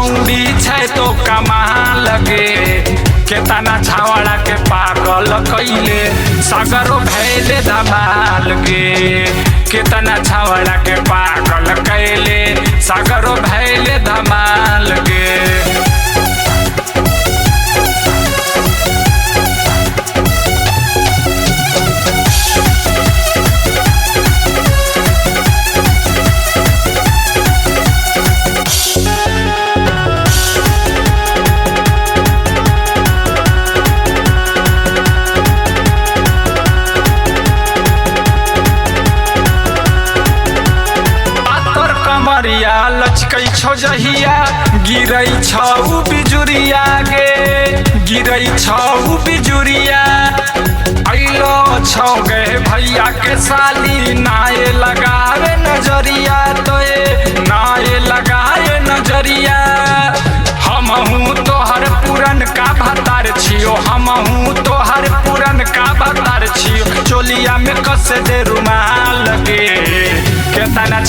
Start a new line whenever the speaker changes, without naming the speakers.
छौड़ी छै तो कमाल गे, केतना छावड़ा के पागल कैले सागरो भैले धमाल गे, केतना छावड़ा के पागल कैले सागरो भैले धमाल गे। कमरिया लचकै छौ जहिया गिरै छौ बिजुरिया गे, गिरै छौ बिजुरिया। अइलो छौ गे भैया के साली नाये लगावे नजरिया, तोए नाये लगाए नजरिया। हमहू तोहर पुरन का भतार छियो, हमहू तोहर पुरन का भतार छियो। चोलिया में कस दे रुमाल गे, केतना